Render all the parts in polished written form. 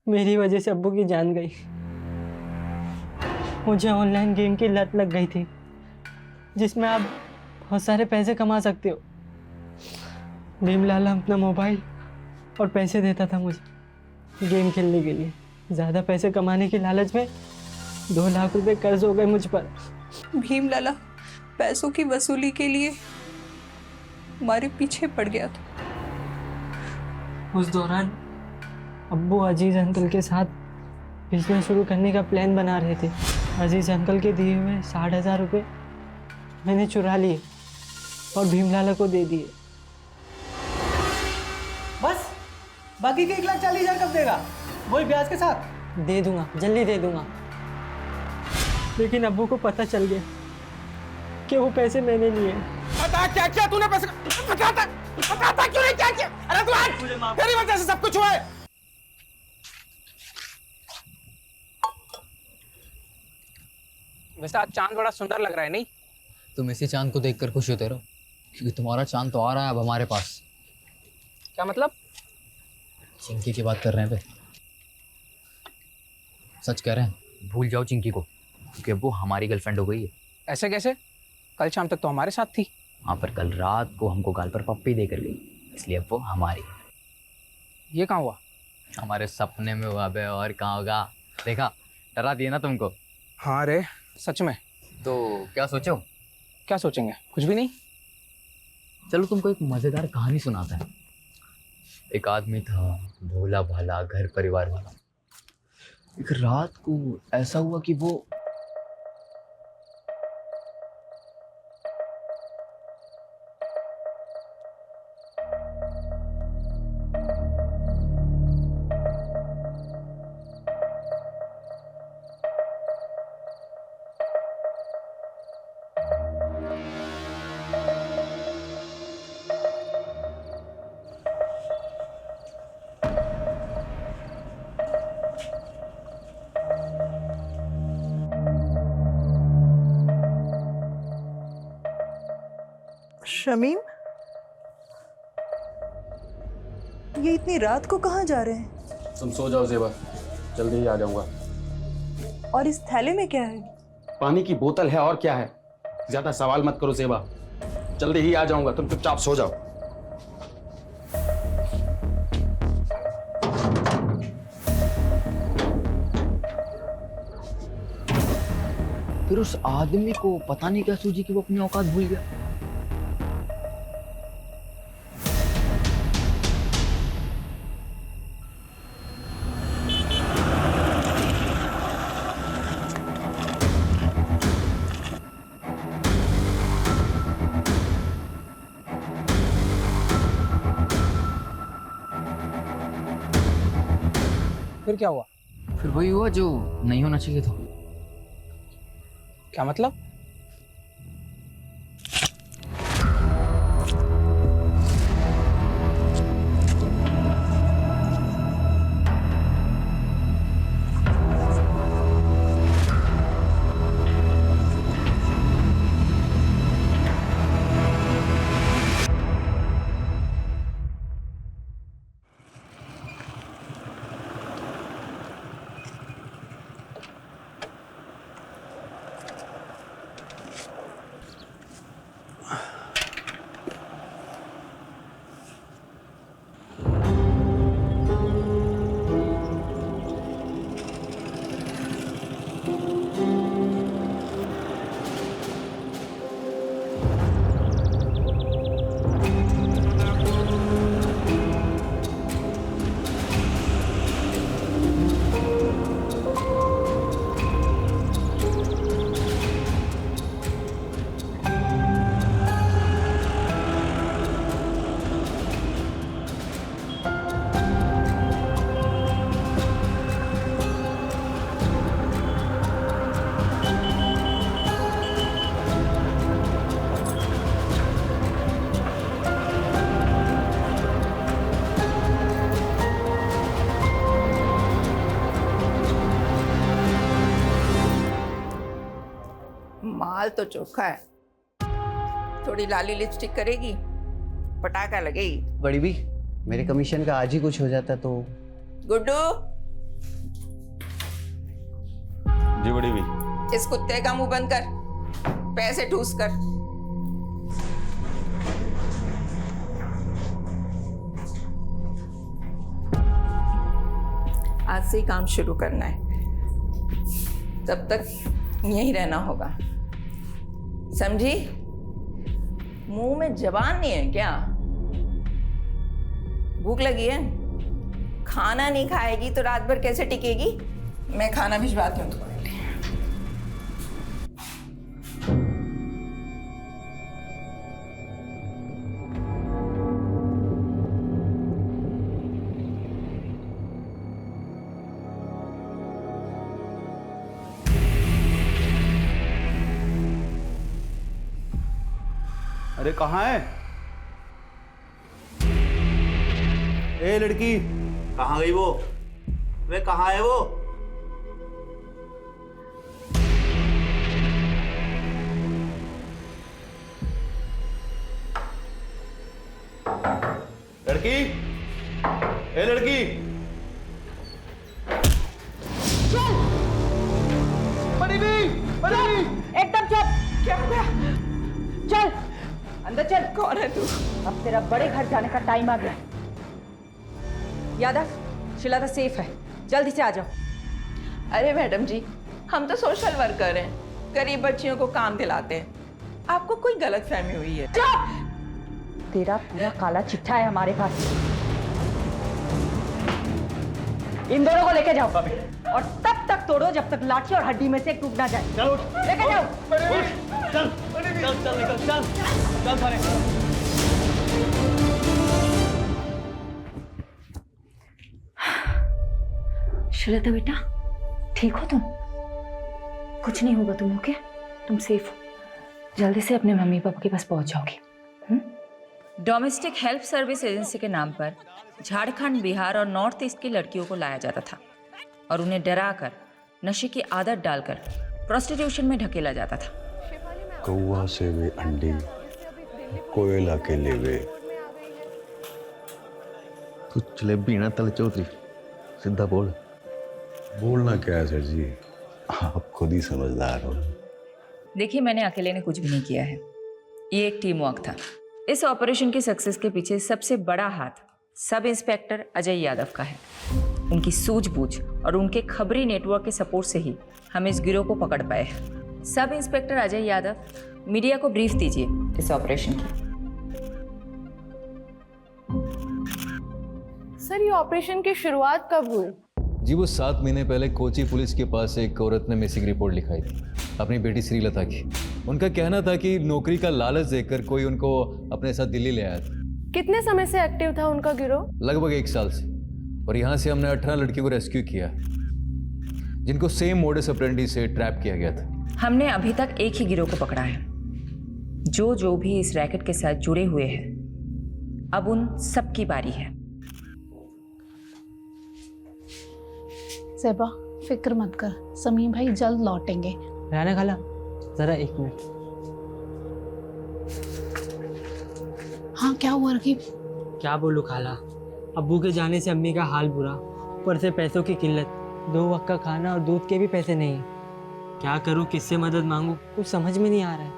मेरी वजह से अब्बू की जान गई। मुझे ऑनलाइन गेम की लत लग गई थी जिसमें आप बहुत सारे पैसे कमा सकते हो। भीमलाल अपना मोबाइल और पैसे देता था मुझे गेम खेलने के लिए। ज़्यादा पैसे कमाने की लालच में 2 लाख रुपए कर्ज हो गए मुझ पर। भीम लाला पैसों की वसूली के लिए हमारे पीछे पड़ गया था। उस दौरान अब्बू अजीज अंकल के साथ बिजनेस शुरू करने का प्लान बना रहे थे। अजीज अंकल के दिए हुए 60,000 रुपये मैंने चुरा लिए और भीमलाला को दे दिए। बस बाकी के 1,40,000 कब देगा? वही ब्याज के साथ? दे दूंगा, जल्दी दे दूंगा। लेकिन अब्बू को पता चल गया कि वो पैसे मैंने लिए। बता क्या किया तूने पैसे का? बताता क्यों नहीं क्या किया? अरे तू आज तेरी वजह से सब कुछ हुआ है। वैसे आज चांद बड़ा सुंदर लग रहा है नहीं? तुम इसी चांद को देखकर खुश होते रहो क्योंकि तुम्हारा चांद तो आ रहा है अब हमारे पास। क्या मतलब? चिंकी की बात कर रहे हैं बे। सच कह रहे हैं, भूल जाओ चिंकी को क्योंकि अब वो हमारी गर्लफ्रेंड हो गई है। ऐसे कैसे? कल शाम तक तो हमारे साथ थी। हाँ, पर कल रात को हमको गाल पर पप्पी देकर गई, इसलिए अब वो हमारी है। ये कहाँ हुआ? हमारे सपने में हुआ बे, और कहाँ होगा। देखा, डरा दिया ना तुमको। हाँ रे, सच में। तो क्या सोचो? क्या सोचेंगे? कुछ भी नहीं। चलो तुमको एक मजेदार कहानी सुनाता है। एक आदमी था, भोला भाला, घर परिवार वाला। एक रात को ऐसा हुआ कि वो शमीम, ये इतनी रात को कहाँ जा रहे हैं? तुम सो जाओ ज़ेबा, जल्दी ही आ जाऊंगा। और इस थैले में क्या है? पानी की बोतल है और क्या है। ज्यादा सवाल मत करो ज़ेबा, जल्दी ही आ जाऊंगा। तुम चुपचाप सो जाओ। फिर उस आदमी को पता नहीं क्या सूझी कि वो अपनी औकात भूल गया। फिर क्या हुआ? फिर वही हुआ जो नहीं होना चाहिए था। क्या मतलब? माल तो चोखा है। थोड़ी लाली लिपस्टिक करेगी, पटाखा लगेगी। बड़ी भी, मेरे कमीशन का आज ही कुछ हो जाता तो। गुड्डू, जी बड़ी भी। इस कुत्ते का मुंह बंद कर, पैसे ठूस कर। आज से ही काम शुरू करना है, तब तक यहीं रहना होगा, समझी? मुंह में जबान नहीं है क्या? भूख लगी है? खाना नहीं खाएगी तो रात भर कैसे टिकेगी? मैं खाना भिजवाती हूँ तुम्हारे लिए। अरे कहाँ है? ए लड़की, कहाँ गई वो? वे कहाँ है वो? लड़की, ए लड़की, बड़ी भी, एकदम चुप। क्या हो गया? चल अंदर चल। कौन है तू? अब तेरा बड़े घर जाने का टाइम आ गया। यादव, शिला सेफ है, जल्दी से आ जाओ। अरे मैडम जी, हम तो सोशल वर्कर हैं, गरीब बच्चियों को काम दिलाते हैं। आपको कोई गलतफहमी हुई है। तेरा पूरा काला चिट्ठा है हमारे पास। इन दोनों को लेके जाओ और तब तक तोड़ो जब तक लाठी और हड्डी में से एक टूट ना जाए। चलो लेके जाओ। चल चल चल निकल चल चल थाने। श्वेता बेटा, ठीक हो तुम? कुछ नहीं होगा तुम्हें, ओके? तुम सेफ हो। जल्दी से अपने मम्मी पापा के पास पहुंच जाओगी। डोमेस्टिक हेल्प सर्विस एजेंसी के नाम पर झारखंड, बिहार और नॉर्थ ईस्ट की लड़कियों को लाया जाता था और उन्हें डराकर, नशे की आदत डालकर प्रोस्टिट्यूशन में ढकेला जाता था। कौवा से वे अंडे, कोयला के लेवे। तू जलेबी ना तल चौधरी, सीधा बोल। बोलना क्या है सर जी, आप खुद ही समझदार हो। देखिए, मैंने अकेले ने कुछ भी नहीं किया है, ये एक टीम वर्क था। इस ऑपरेशन की सक्सेस के पीछे सबसे बड़ा हाथ सब इंस्पेक्टर अजय यादव का है। उनकी सूझबूझ और उनके खबरी नेटवर्क के सपोर्ट से ही हम इस गिरोह को पकड़ पाए हैं। Sub inspector Ajay Yadav, media को ब्रीफ दीजिए इस ऑपरेशन की। सर, ये ऑपरेशन की शुरुआत कब हुई? जी वो 7 महीने पहले कोची पुलिस के पास एक औरत ने मिसिंग रिपोर्ट लिखाई थी, अपनी बेटी श्रीलता की। उनका कहना था कि नौकरी का लालच देकर कोई उनको अपने साथ दिल्ली ले आया था। कितने समय से एक्टिव था उनका गिरोह? लगभग 1 साल से। और यहाँ से हमने 18 लड़कियों को रेस्क्यू किया, जिनको सेम मोडस ऑपरेंडी से ट्रैप किया गया था। हमने अभी तक एक ही गिरोह को पकड़ा है। जो भी इस रैकेट के साथ जुड़े हुए हैं, अब उन सबकी बारी है। ज़ेबा, फिक्र मत कर, समीम भाई जल्द लौटेंगे। राना खाला, जरा 1 मिनट। हाँ, क्या हुआ रकीब? क्या बोलूँ खाला, अब्बू के जाने से अम्मी का हाल बुरा, ऊपर से पैसों की किल्लत, 2 वक्त का खाना और दूध के भी पैसे नहीं। क्या करूँ, किससे मदद मांगूँ, कुछ समझ में नहीं आ रहा है।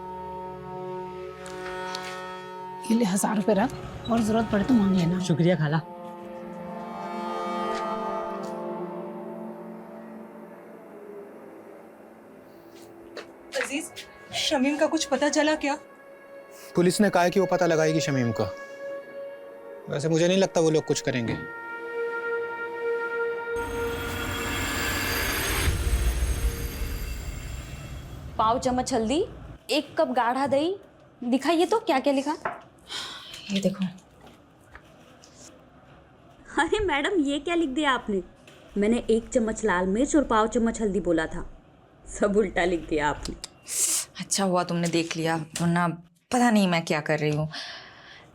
ये ले 1000 रुपये रख, और जरूरत पड़े तो मांग लेना। शुक्रिया खाला। अजीज, शमीम का कुछ पता चला क्या? पुलिस ने कहा है कि वो पता लगाएगी शमीम का। वैसे मुझे नहीं लगता वो लोग कुछ करेंगे। पाव चम्मच हल्दी, 1 कप गाढ़ा दही। दिखाइए तो क्या क्या लिखा। ये देखो। अरे मैडम, ये क्या लिख दिया आपने? मैंने 1 चम्मच लाल मिर्च और पाव चम्मच हल्दी बोला था, सब उल्टा लिख दिया आपने। अच्छा हुआ तुमने देख लिया, वरना पता नहीं मैं क्या कर रही हूँ।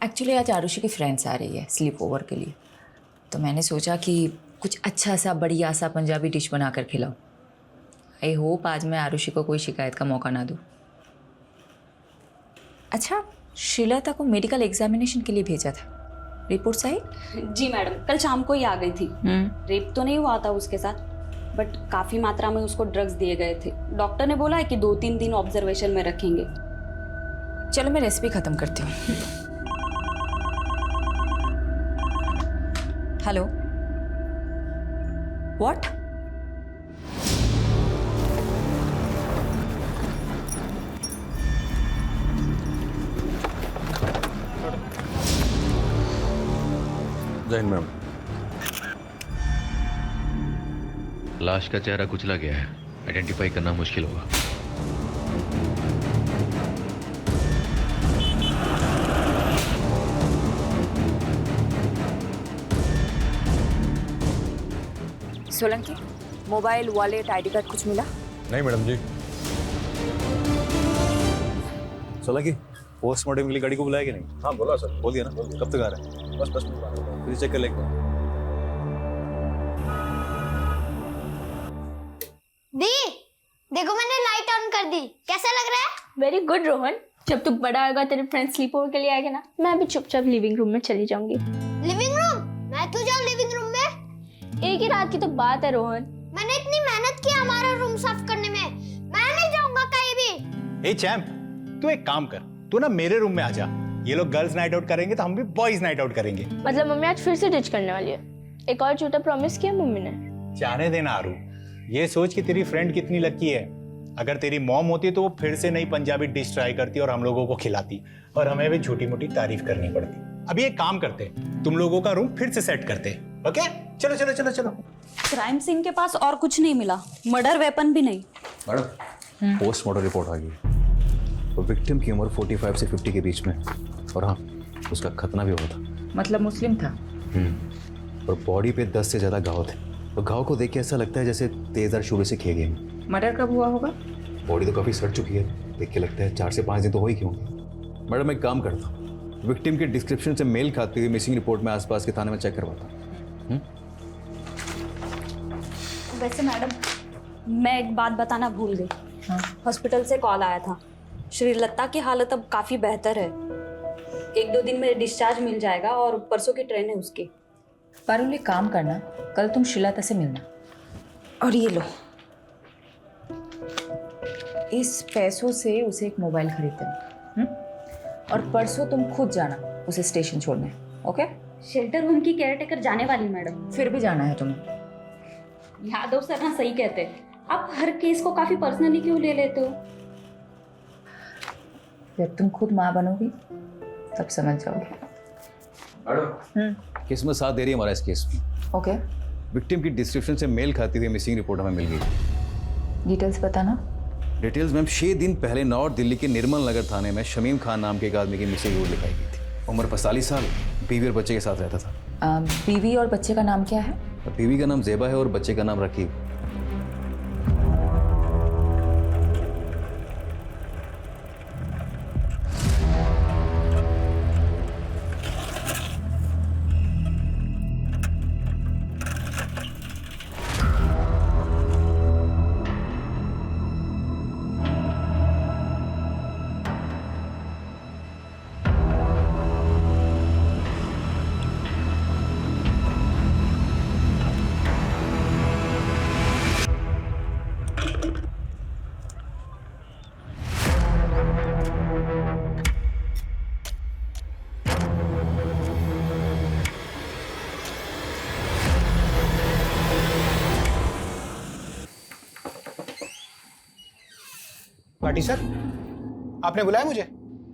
एक्चुअली आज आरुषि की फ्रेंड्स आ रही है स्लीप ओवर के लिए, तो मैंने सोचा कि कुछ अच्छा सा बढ़िया सा पंजाबी डिश बना कर खिलाऊं। आई होप आज मैं आरुषि को कोई शिकायत का मौका ना दूँ। अच्छा, श्रीलता को मेडिकल एग्जामिनेशन के लिए भेजा था, रिपोर्ट्स आई? जी मैडम, कल शाम को ही आ गई थी। रेप तो नहीं हुआ था उसके साथ? बट काफ़ी मात्रा में उसको ड्रग्स दिए गए थे। डॉक्टर ने बोला है कि 2-3 दिन ऑब्जर्वेशन में रखेंगे। चलो मैं रेसिपी खत्म करती हूँ। Hello, what? जैन मैम, लाश का चेहरा कुचला गया है, आइडेंटिफाई करना मुश्किल होगा। Solanki, mobile, wallet, ID card कुछ मिला? नहीं मैडम जी। सोलंकी, पोस्टमार्टम के लिए गाड़ी को बुलाया कि नहीं? हाँ बोला सर। बोल दिया ना? कब तक आ रहा है? बस फिर चेक कर ले। दी, देखो मैंने लाइट ऑन कर दी, कैसा लग रहा है? Very good Rohan. जब तू बड़ा होगा तेरे फ्रेंड स्लीप ओवर के लिए आएगा ना, मैं भी चुपचाप लिविंग रूम में चली जाऊंगी। Living room? मैं तो जाऊँ लिविंग रूम में? एक ही रात की तो बात है रोहन। मैंने इतनी मेहनत की हमारा रूम साफ करने में, मैं नहीं जाऊंगा कहीं भी। ए चैम्प, तू एक काम कर, तू ना मेरे रूम में आ जा। ये लोग गर्ल्स नाइट आउट करेंगे तो हम भी बॉयज नाइट आउट करेंगे। मतलब मम्मी आज फिर से डिच करने वाली है? एक और झूठा प्रॉमिस किया मम्मी ने। जाने देना आरू, ये सोच कि तेरी फ्रेंड कितनी लकी है। अगर तेरी मॉम होती तो वो फिर से नई पंजाबी डिश ट्राई करती और हम लोगों को खिलाती, और हमें भी छोटी मोटी तारीफ करनी पड़ती। अभी एक काम करते, तुम लोगों का रूम फिर से सेट करते। ओके, चलो चलो चलो चलो। क्राइम सीन के पास और कुछ नहीं मिला, मर्डर वेपन भी नहीं। मैडम, पोस्टमार्टम रिपोर्ट आ गई। तो विक्टिम की उम्र 45 से 50 के बीच में, और हाँ, उसका खतना भी हुआ था। मतलब मुस्लिम था? और बॉडी पे 10 से ज्यादा घाव थे। तो घाव को देख के ऐसा लगता है जैसे तेजदार शूले से किए गए। मर्डर कब हुआ होगा? बॉडी तो काफी सड़ चुकी है, देख के लगता है 4 से 5 दिन तो हो ही क्यों। मैडम, एक काम करता हूँ, विक्टिम के डिस्क्रिप्शन से मेल खाती हुई मिसिंग रिपोर्ट में आसपास के थाने में चेक करवाता हूँ। वैसे मैडम, मैं एक बात बताना भूल गई। हॉस्पिटल से कॉल आया था, श्रीलता की हालत अब काफ़ी बेहतर है। 1-2 दिन में डिस्चार्ज मिल जाएगा और परसों की ट्रेन है उसकी। पारुल, एक काम करना, कल तुम श्रीलता से मिलना। और ये लो, इस पैसों से उसे एक मोबाइल खरीद देना। और परसों तुम खुद जाना उसे स्टेशन छोड़ने। ओके? शेल्टर होम की केयरटेकर जाने वाली मैडम। फिर भी जाना है तुम्हें। यादव सर ना सही कहते हैं, आप हर केस को काफी पर्सनली क्यों ले लेते हो? जब तुम खुद माँ बनोगी तब समझ जाओगे। मैडम, किस्मत साथ दे रही है हमारा इस केस में। ओके। विक्टिम की डिस्क्रिप्शन से मेल खाती हुई मिसिंग रिपोर्ट हमें मिल गई। डिटेल्स बताना। डिटेल्स मैम, 6 दिन पहले नॉर्थ दिल्ली के निर्मल नगर थाने में शमीम खान नाम के एक आदमी की मिसिंग रिपोर्ट लिखाई गई थी। उम्र 45 साल, बीवी और बच्चे के साथ रहता था। बीवी और बच्चे का नाम क्या है? बीवी का नाम ज़ेबा है और बच्चे का नाम रकीब। पार्टी सर, आपने बुलाया मुझे?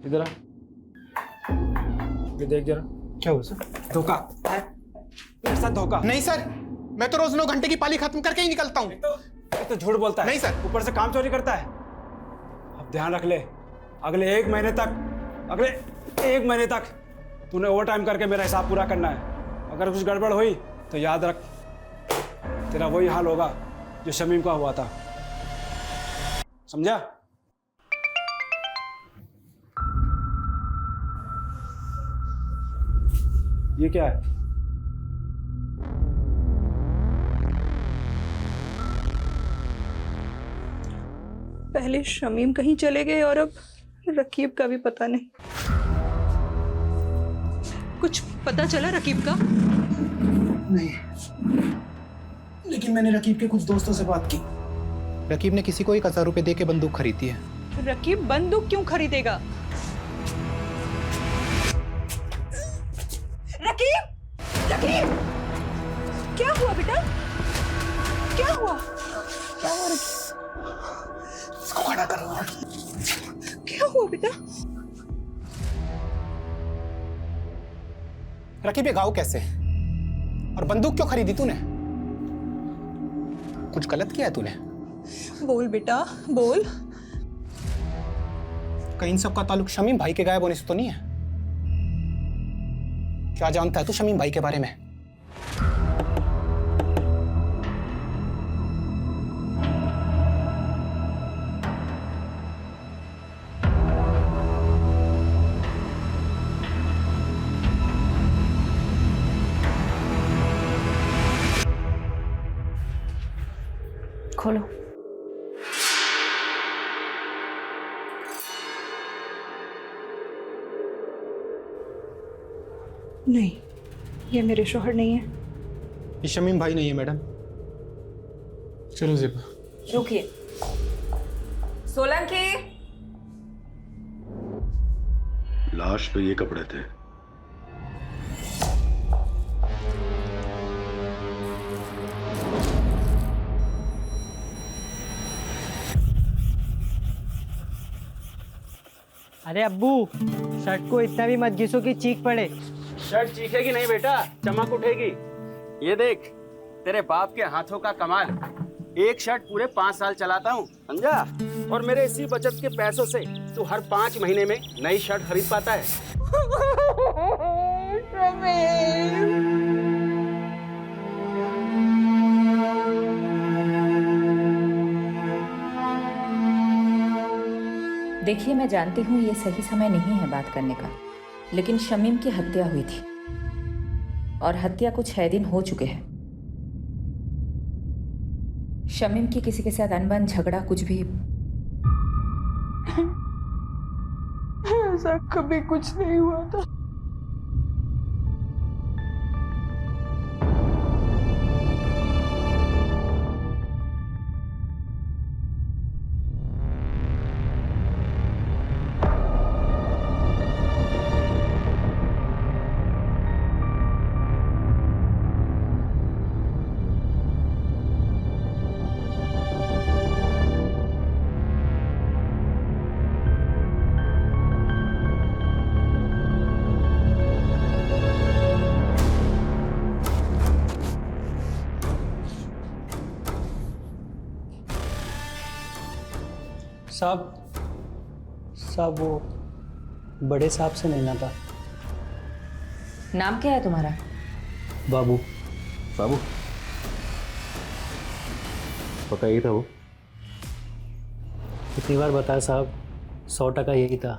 इधर आ, ये देख जरा। क्या हुआ सर? धोखा है मेरे साथ, धोखा। नहीं सर, मैं तो रोज 9 घंटे की पाली खत्म करके ही निकलता हूँ। तो झूठ बोलता है। नहीं सर। ऊपर से काम चोरी करता है। अब ध्यान रख ले, अगले 1 महीने तक तूने ओवर टाइम करके मेरा हिसाब पूरा करना है। अगर कुछ गड़बड़ हुई तो याद रख, तेरा वही हाल होगा जो शमीम का हुआ था। समझा? ये क्या है? पहले शमीम कहीं चले गए और अब रकीब का भी पता नहीं। कुछ पता चला रकीब का? नहीं लेकिन मैंने रकीब के कुछ दोस्तों से बात की। रकीब ने किसी को 1000 रुपए दे के बंदूक खरीदी है। रकीब बंदूक क्यों खरीदेगा? रकीब! रकीब! क्या हुआ बेटा? क्या हुआ? क्या हुआ रकीब? इसको खड़ा करो। क्या हुआ बेटा? रकीब ये गाँव कैसे? और बंदूक क्यों खरीदी तूने? कुछ गलत किया है तूने? बोल बेटा, बोल। कहीं इन सब का ताल्लुक शमीम भाई के गायब होने से तो नहीं है? क्या जानता है तू शमीम भाई के बारे में? खोलो। नहीं, ये मेरे शौहर नहीं है। ये शमीम भाई नहीं है मैडम। चलो ज़ेबा। रुकिए। सोलंकी। लाश पे ये कपड़े थे। अरे अब्बू, शर्ट को इतना भी मत घिसो कि चीख पड़े। शर्ट चीखेगी नहीं बेटा, चमक उठेगी। ये देख तेरे बाप के हाथों का कमाल। एक शर्ट पूरे 5 साल चलाता हूँ, समझा? और मेरे इसी बचत के पैसों से तू हर 5 महीने में नई शर्ट खरीद पाता है। देखिए, मैं जानती हूँ ये सही समय नहीं है बात करने का, लेकिन शमीम की हत्या हुई थी और हत्या को 6 दिन हो चुके हैं। शमीम की किसी के साथ अनबन, झगड़ा, कुछ भी? ऐसा कभी कुछ नहीं हुआ था। साहब वो बड़े साहब से मिलना था। नाम क्या है तुम्हारा? बाबू। बाबू पक्का यही था वो? कितनी बार बताया साहब, 100% यही था।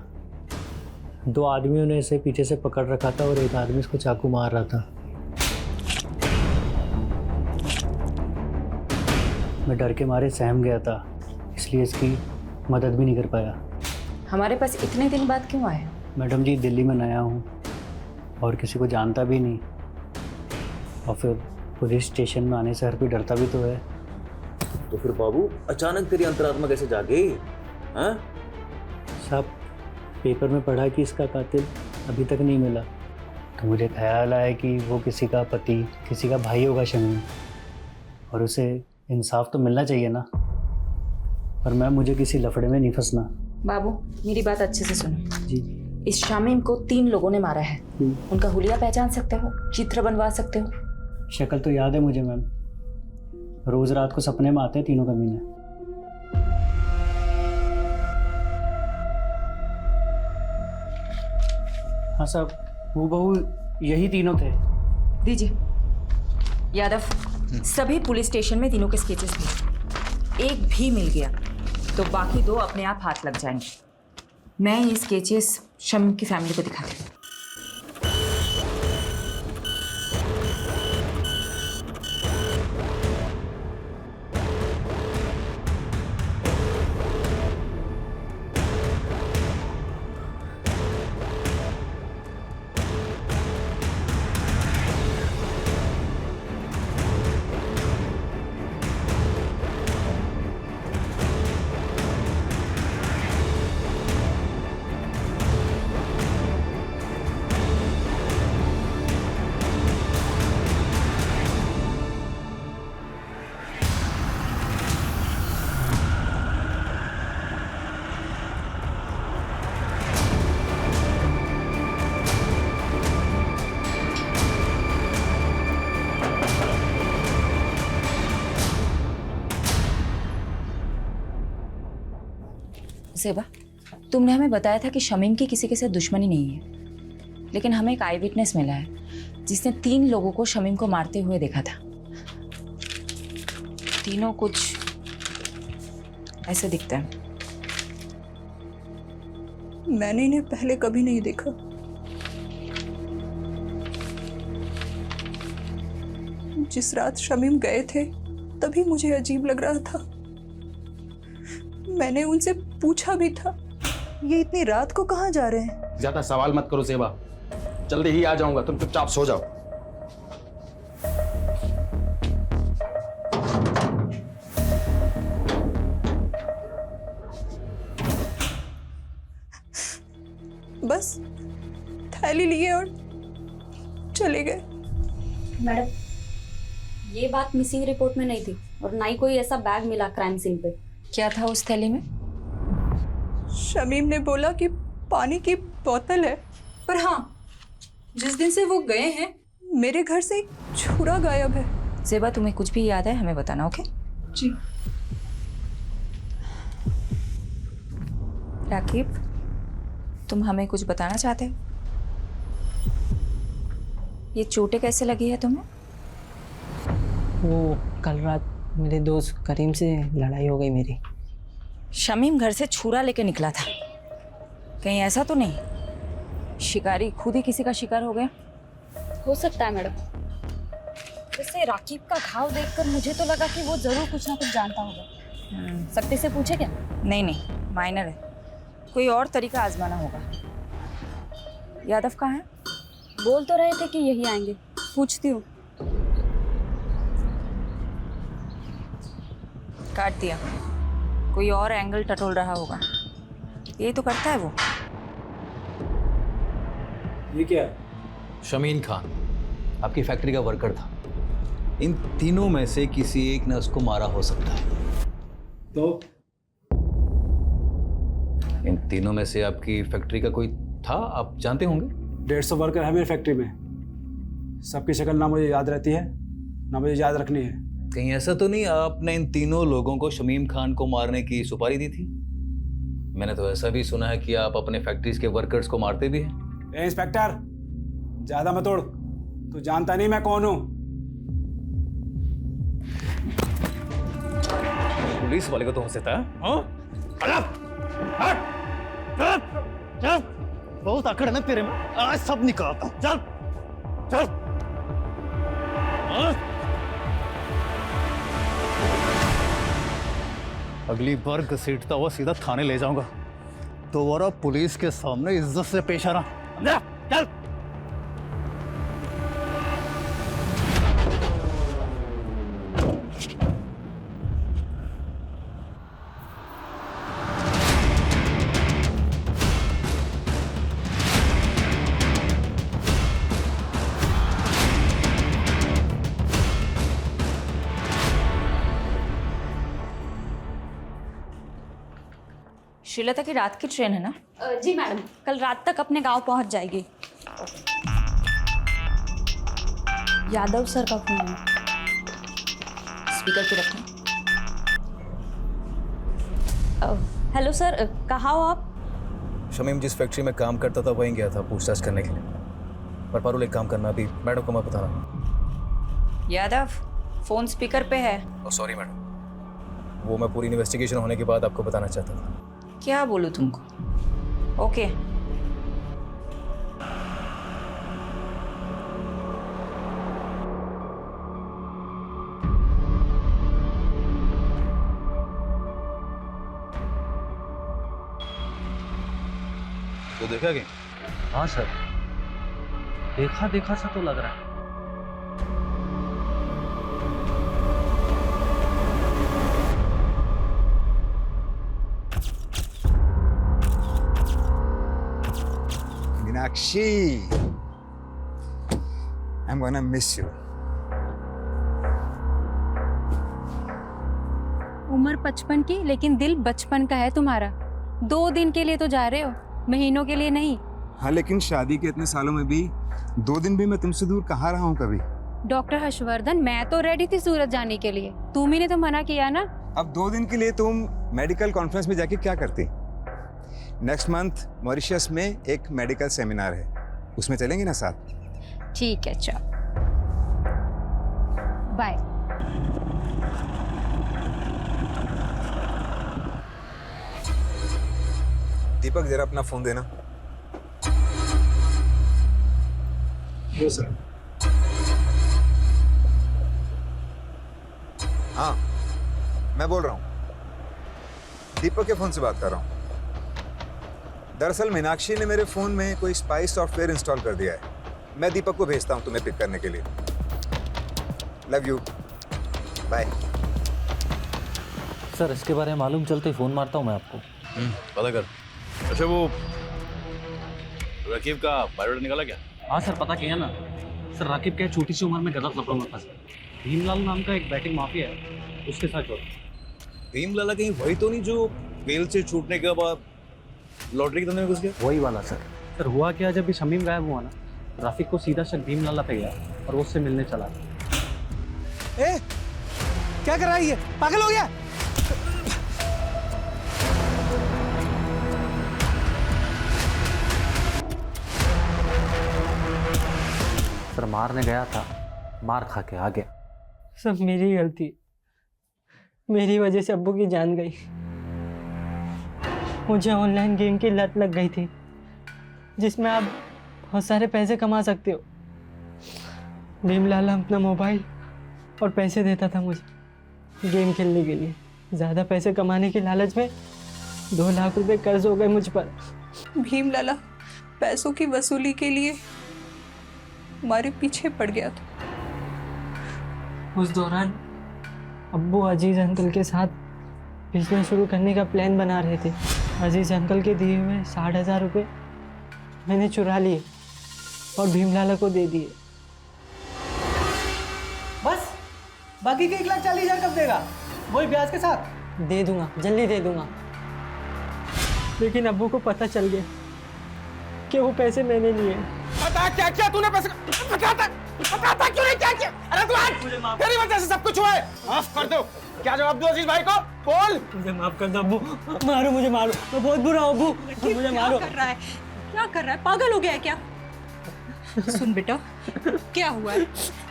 2 आदमियों ने इसे पीछे से पकड़ रखा था और एक आदमी इसको चाकू मार रहा था। मैं डर के मारे सहम गया था, इसलिए इसकी मदद भी नहीं कर पाया। हमारे पास इतने दिन बाद क्यों आए? मैडम जी, दिल्ली में नया हूँ और किसी को जानता भी नहीं, और फिर पुलिस स्टेशन में आने से हर कोई डरता भी तो है। तो फिर बाबू अचानक तेरी अंतरात्मा कैसे जागी? हाँ साहब, पेपर में पढ़ा कि इसका कातिल अभी तक नहीं मिला, तो मुझे ख्याल आया कि वो किसी का पति, किसी का भाई होगा शमीम, और उसे इंसाफ तो मिलना चाहिए ना। पर मैम, मुझे किसी लफड़े में नहीं फंसना। बाबू, मेरी बात अच्छे से सुनो जी। इस शामीम को 3 लोगों ने मारा है। उनका हुलिया पहचान सकते हो? चित्र बनवा सकते हो? शक्ल तो याद है मुझे मैम, रोज रात को सपने में आते हैं तीनों कमीने। हाँ साहब, वो बहू यही तीनों थे। दीजिए। यादव, सभी पुलिस स्टेशन में तीनों के स्केचेस थे। एक भी मिल गया तो बाकी 2 अपने आप हाथ लग जाएंगे। मैं ये स्केचेस शमीम की फैमिली को दिखाती हूँ। ज़ेबा, तुमने हमें बताया था कि शमीम की किसी के साथ दुश्मनी नहीं है, लेकिन हमें एक आई विटनेस मिला है जिसने 3 लोगों को शमीम को मारते हुए देखा था। तीनों कुछ ऐसे दिखते हैं। मैंने इन्हें पहले कभी नहीं देखा। जिस रात शमीम गए थे तभी मुझे अजीब लग रहा था। मैंने उनसे पूछा भी था, ये इतनी रात को कहाँ जा रहे हैं? ज्यादा सवाल मत करो ज़ेबा, जल्दी ही आ जाऊंगा, तुम चुपचाप सो जाओ। बस थैली लिए और चले गए। मैडम, ये बात मिसिंग रिपोर्ट में नहीं थी और ना ही कोई ऐसा बैग मिला क्राइम सीन पे। क्या था उस थैली में? शमीम ने बोला कि पानी की बोतल है, पर हाँ, जिस दिन से वो गए हैं मेरे घर से एक छुरा गायब है। ज़ेबा, तुम्हें कुछ भी याद है हमें बताना, ओके? जी। राकीब, तुम हमें कुछ बताना चाहते हो? ये चोटें कैसे लगी है तुम्हें? वो कल रात मेरे दोस्त करीम से लड़ाई हो गई मेरी। शमीम घर से छुरा लेके निकला था, कहीं ऐसा तो नहीं शिकारी खुद ही किसी का शिकार हो गया? हो सकता है मैडम। वैसे राकीब का घाव देखकर मुझे तो लगा कि वो जरूर कुछ ना कुछ जानता होगा। सकते से पूछे क्या? नहीं नहीं, माइनर है, कोई और तरीका आजमाना होगा। यादव कहाँ है? बोल तो रहे थे कि यही आएंगे, पूछती हूँ। काट दिया, कोई और एंगल टटोल रहा होगा। यही तो करता है वो। ये क्या है? शमीन खान आपकी फैक्ट्री का वर्कर था। इन तीनों में से किसी एक ने उसको मारा हो सकता है। तो इन तीनों में से आपकी फैक्ट्री का कोई था, आप जानते होंगे? 150 वर्कर है मेरी फैक्ट्री में। सबकी शक्ल ना मुझे याद रहती है ना मुझे याद रखनी है। कहीं ऐसा तो नहीं आपने इन तीनों लोगों को शमीम खान को मारने की सुपारी दी थी? मैंने तो ऐसा भी सुना है कि आप अपने फैक्ट्रीज के वर्कर्स को मारते भी हैं। ए इंस्पेक्टर, ज्यादा मत उड़, तू जानता नहीं मैं कौन हूं। पुलिस वाले को तो हो सकता है। बहुत आकड़ है ना तेरे में, आज सब निकालता हूं। चल चल। अगली बार घसीटता हुआ सीधा थाने ले जाऊंगा। दोबारा पुलिस के सामने इज्जत से पेश आना, समझा? चल। श्रीलता की रात की ट्रेन है ना? जी मैडम, कल रात तक अपने गांव पहुंच जाएगी। यादव सर का फोन है। स्पीकर पे रखें। हेलो सर, कहाँ हो आप? शमीम जिस फैक्ट्री में काम करता था वहीं गया था पूछताछ करने के लिए। पर पारुल एक काम करना, अभी मैडम को मैं बताना। यादव, फोन स्पीकर पे है। सॉरी मैडम, वो मैं पूरी इन्वेस्टिगेशन होने के बाद आपको बताना चाहता था। क्या बोलूं तुमको? ओके। तो देखा क्या? हाँ सर, देखा देखा सा तो लग रहा है। Meenakshi, I'm gonna miss you. उम्र 55 की लेकिन दिल बचपन का है तुम्हारा। 2 दिन के लिए तो जा रहे हो, महीनों के लिए नहीं। हाँ, लेकिन शादी के इतने सालों में भी 2 दिन भी मैं तुमसे दूर कहाँ रहा हूँ कभी। डॉक्टर हर्षवर्धन, मैं तो रेडी थी सूरत जाने के लिए, तुम ही ने तो मना किया ना। अब 2 दिन के लिए तुम मेडिकल कॉन्फ्रेंस में जाके क्या करती? नेक्स्ट मंथ मॉरिशस में एक मेडिकल सेमिनार है, उसमें चलेंगे ना साथ? ठीक है, चल बाय। दीपक जरा अपना फोन देना। वो सर। हाँ, मैं बोल रहा हूँ, दीपक के फोन से बात कर रहा हूँ। दरअसल मीनाक्षी ने मेरे फोन में कोई स्पाई सॉफ्टवेयर इंस्टॉल कर दिया है। मैं दीपक को भेजता हूँ तुम्हें पिक करने के लिए। Love you, bye. सर इसके बारे में मालूम चलते ही फ़ोन मारता हूँ मैं आपको। पता कर। अच्छा वो रकीब का बायोडाटा निकाला क्या? हाँ सर, पता किया ना सर। राकिब क्या छोटी सी उम्र में गलत लफड़ों में फंसा। भीमलाल नाम का एक बैटिंग माफिया है, उसके साथ जोड़ा। भीमलाला कहीं वही तो नहीं जो बेल से छूटने के बाद लॉटरी के धंधे में घुस गया? वही वाला सर। सर हुआ क्या, जब भी शमीम गायब हुआ ना, राफिक को सीधा शक भीमलाला पे गया और वो उससे मिलने चला। ए, क्या कर रहा है ये? पागल हो गया? सर मारने गया था, मार खा के आ गया। सब मेरी गलती, मेरी वजह से अब्बू की जान गई। मुझे ऑनलाइन गेम की लत लग गई थी, जिसमें आप बहुत सारे पैसे कमा सकते हो। भीमलाला अपना मोबाइल और पैसे देता था मुझे गेम खेलने के लिए। ज़्यादा पैसे कमाने के लालच में 2 लाख रुपए कर्ज हो गए मुझ पर। भीमलाला पैसों की वसूली के लिए हमारे पीछे पड़ गया था। उस दौरान अब्बू अजीज़ अंकल के साथ बिजनेस शुरू करने का प्लान बना रहे थे। अजीज़ अंकल के दिए हुए 60,000 रुपये मैंने चुरा लिए और भीमलाला को दे दिए। बस बाकी के 1,40,000 कब देगा? वही ब्याज के साथ? दे दूंगा, जल्दी दे दूंगा। लेकिन अब्बू को पता चल गया कि वो पैसे मैंने लिए। बता क्या किया तूने पैसे? बताता क्यों नहीं क्या किया? अरे तू आज तेरी वजह से सब कुछ हुआ है। माफ कर दो। क्या जवाब दूं अजीज भाई को? बोल। मुझे माफ कर दो अब्बू। मारो मुझे, मारो, मैं बहुत बुरा हूं अब्बू, मुझे मारो। क्या कर रहा है? क्या कर रहा है? पागल हो गया है क्या? सुन बेटा, क्या हुआ है?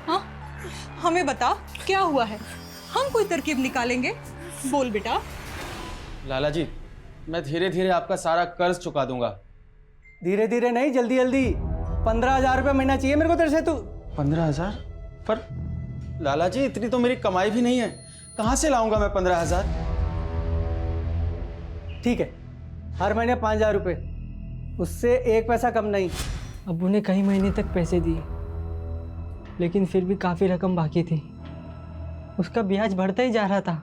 हाँ, हमें बता क्या हुआ है, हम कोई तरकीब निकालेंगे। बोल बेटा। लाला जी, मैं धीरे धीरे आपका सारा कर्ज चुका दूंगा। धीरे धीरे नहीं, जल्दी जल्दी। 15,000 रुपये महीना चाहिए मेरे को तेरे से। तू 15,000? पर लाला जी इतनी तो मेरी कमाई भी नहीं है, कहाँ से लाऊंगा मैं 15,000? ठीक है, हर महीने 5,000 रुपये, उससे 1 पैसा कम नहीं। अब्बू ने कई महीने तक पैसे दिए, लेकिन फिर भी काफ़ी रकम बाकी थी। उसका ब्याज बढ़ता ही जा रहा था।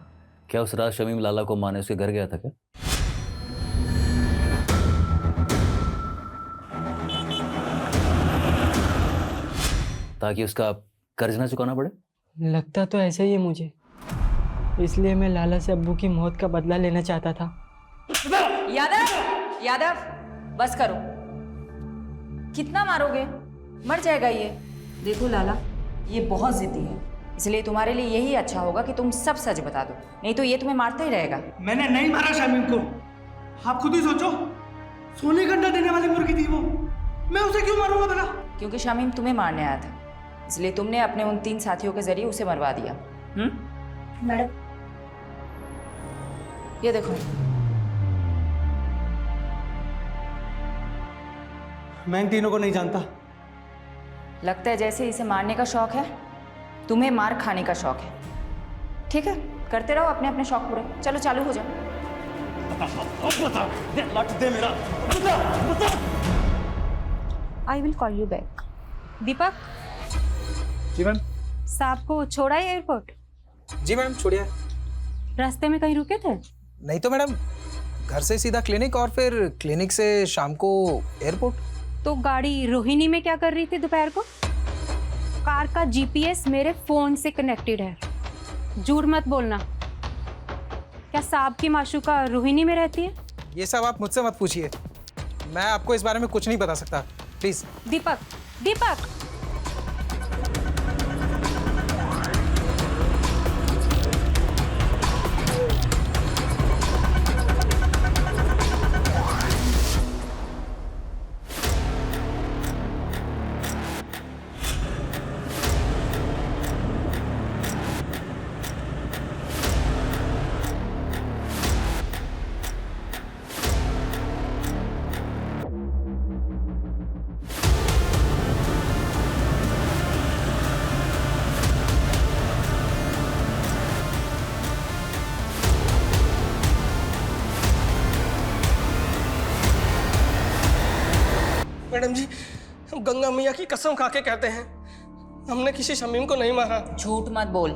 क्या उस रात शमीम लाला को मारने उसके घर गया था क्या? ताकि उसका कर्ज ना चुकाना पड़े? लगता तो ऐसा ही है मुझे, इसलिए मैं लाला से अब्बू की मौत का बदला लेना चाहता था। यादव, यादव, बस करो। कितना मारोगे? मर जाएगा ये। देखो लाला, ये बहुत जिद्दी है, इसलिए तुम्हारे लिए यही अच्छा होगा कि तुम सब सच बता दो, नहीं तो ये तुम्हें मारता ही रहेगा। मैंने नहीं मारा शमीम को, आप खुद ही सोचो। सोने का अंडा देने वाली मुर्गी थी वो, मैं उसे क्यों मारूंगा भला? क्योंकि शमीम तुम्हें मारने आया था, इसलिए तुमने अपने उन 3 साथियों के जरिए उसे मरवा दिया। मैडम, ये देखो। मैं इन तीनों को नहीं जानता। लगता है जैसे इसे मारने का शौक है, तुम्हें मार खाने का शौक है। ठीक है, करते रहो अपने अपने शौक पूरे। चलो चालू हो जाओ। I will call you back. Deepak. जी मैम। साहब को छोड़ा है एयरपोर्ट? जी मैम, छोड़िए। रास्ते में कहीं रुके थे? नहीं तो मैडम, घर से सीधा क्लिनिक और फिर क्लिनिक से शाम को एयरपोर्ट। तो गाड़ी रोहिणी में क्या कर रही थी दोपहर को? कार का जीपीएस मेरे फोन से कनेक्टेड है, झूठ मत बोलना। क्या साहब की माशूका रोहिणी में रहती है? ये सब आप मुझसे मत पूछिए, मैं आपको इस बारे में कुछ नहीं बता सकता, प्लीज। Deepak, Deepak. मैडम जी, हम गंगा मैया की कसम खा के कहते हैं, हमने किसी शमीम को नहीं मारा। झूठ मत बोल।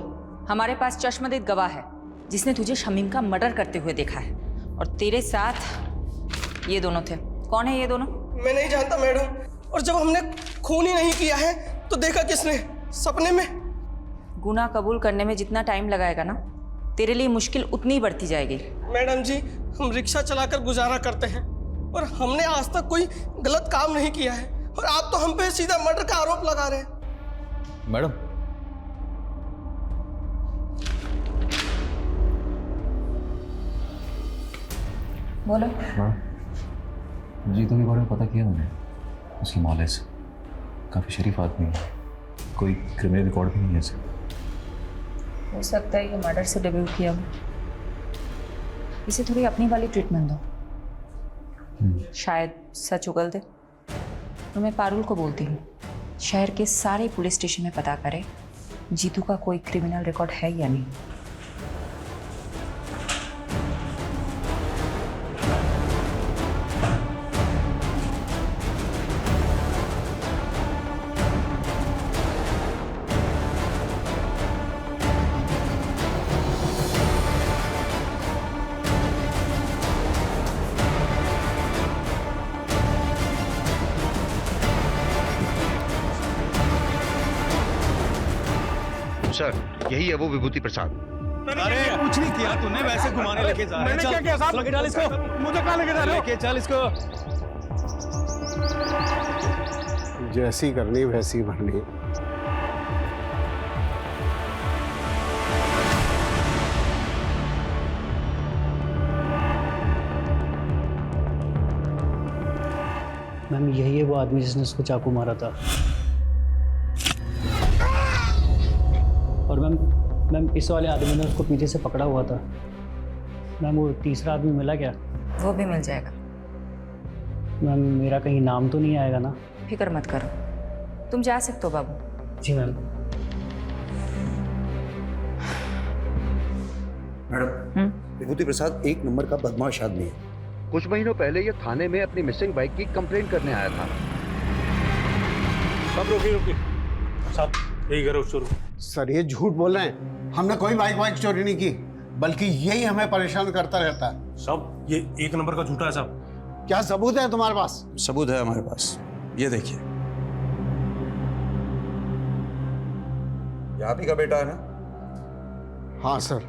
हमारे पास चश्मदीद गवाह है जिसने तुझे शमीम का मर्डर करते हुए देखा है, और तेरे साथ ये दोनों थे। कौन है ये दोनों? मैं नहीं जानता मैडम, और जब हमने खून ही नहीं किया है तो देखा किसने? सपने में। गुनाह कबूल करने में जितना टाइम लगाएगा ना, तेरे लिए मुश्किल उतनी ही बढ़ती जाएगी। मैडम जी, हम रिक्शा चलाकर गुजारा करते हैं और हमने आज तक कोई गलत काम नहीं किया है, और आप तो हम पे सीधा मर्डर का आरोप लगा रहे हैं। मैडम, बोलो। जीतू के बारे में पता किया मैंने। उसकी नॉलेज काफ़ी शरीफ आदमी है, कोई क्रिमिनल रिकॉर्ड भी नहीं है इसे। हो सकता है ये मर्डर से डेब्यू किया हो। इसे थोड़ी अपनी वाली ट्रीटमेंट दो, शायद सच उगल दे। तो मैं पारुल को बोलती हूँ, शहर के सारे पुलिस स्टेशन में पता करे जीतू का कोई क्रिमिनल रिकॉर्ड है या नहीं। सर, यही है वो विभूति प्रसाद। अरे कुछ नहीं किया तूने, वैसे घुमाने लेके जा रहे हैं। मैंने क्या किया साहब? लेके डाल इसको। मुझे कहाँ लेके जा रहे हो? लेके चल इसको। जैसी करनी वैसी भरनी। मैम, यही है वो आदमी जिसने उसको चाकू मारा था। और मैम इस वाले आदमी ने उसको पीछे से पकड़ा हुआ था। मैम, वो तीसरा आदमी मिला क्या? वो भी मिल जाएगा। मैम, मेरा कहीं नाम तो नहीं आएगा ना? फिक्र मत करो, तुम जा सकते हो बाबू। जी मैम। मैडम, विभूति प्रसाद एक नंबर का बदमाश आदमी है। कुछ महीनों पहले ये थाने में अपनी मिसिंग बाइक की कंप्लेंट करने आया था। सब रोकी साहब, यही करो चोर। सर ये झूठ बोल रहे हैं, हमने कोई बाइक चोरी नहीं की, बल्कि यही हमें परेशान करता रहता है। सब ये एक नंबर का झूठा है साहब। क्या सबूत है तुम्हारे पास? सबूत है हमारे पास, ये देखिए। ये आप ही का बेटा है ना? हाँ सर।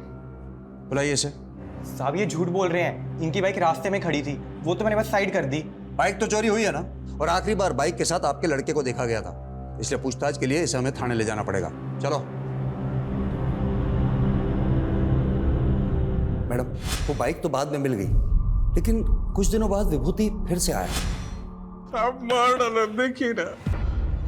बुलाइए इसे। साहब ये झूठ बोल रहे हैं, इनकी बाइक रास्ते में खड़ी थी, वो तो मैंने बस साइड कर दी। बाइक तो चोरी हुई है ना, और आखिरी बार बाइक के साथ आपके लड़के को देखा गया था, इसलिए पूछताछ के लिए इसे हमें थाने ले जाना पड़ेगा। चलो। मैडम, वो बाइक तो बाद में मिल गई, लेकिन कुछ दिनों बाद विभूति फिर से आया। आप मार डालो, देखिए ना,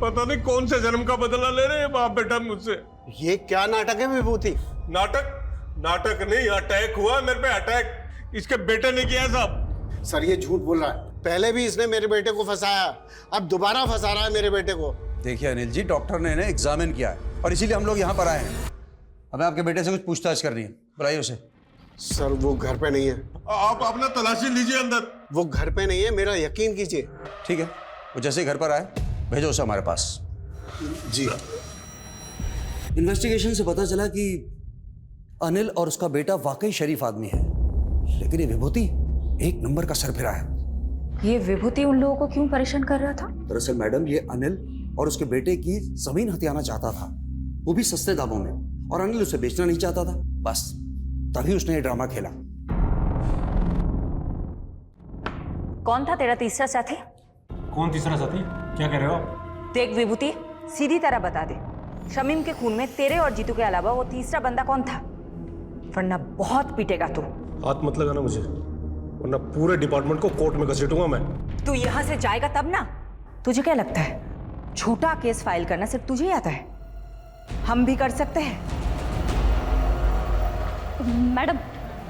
पता नहीं कौन से जन्म का बदला ले रहे हैं बाप बेटा मुझसे। ये क्या नाटक है विभूति? नाटक नहीं, अटैक हुआ मेरे पे, अटैक इसके बेटे ने किया साहब। सर ये झूठ बोल रहा है, पहले भी इसने मेरे बेटे को फंसाया, अब दोबारा फंसा रहा है मेरे बेटे को। देखिए अनिल जी, डॉक्टर ने इन्हें एग्जामिन किया है और इसीलिए हम लोग यहाँ पर आए हैं। हमें आपके बेटे से कुछ पूछताछ करनी है, बुलाइए उसे। सर वो घर पे नहीं है। आप अपना तलाशी लीजिए अंदर। वो घर पे नहीं है, मेरा यकीन कीजिए। ठीक है, वो जैसे ही घर पर आए भेजो उसे हमारे पास। जी। इन्वेस्टिगेशन से पता चला कि अनिल और उसका बेटा वाकई शरीफ आदमी है, लेकिन ये विभूति एक नंबर का सरफिरा है। ये विभूति उन लोगों को क्यों परेशान कर रहा था? दरअसल मैडम, ये अनिल और उसके बेटे की जमीन हथियाना चाहता था, वो भी सस्ते दामों में, और अनिल उसे बेचना नहीं चाहता था। बस तभी उसने ये ड्रामा खेला। कौन था तेरा तीसरा साथी? कौन तीसरा साथी? क्या कह रहे हो आप? देख विभूति, सीधी तरह बता दे, शमीम के खून में तेरे और जीतू के अलावा वो तीसरा बंदा कौन था? वरना बहुत पीटेगा तू। हाथ मत लगाना मुझे, वरना पूरे डिपार्टमेंट को कोर्ट में घसीटूंगा मैं। तू यहाँ से जाएगा तब ना। तुझे क्या लगता है झूठा केस फाइल करना सिर्फ तुझे ही आता है? हम भी कर सकते हैं। मैडम,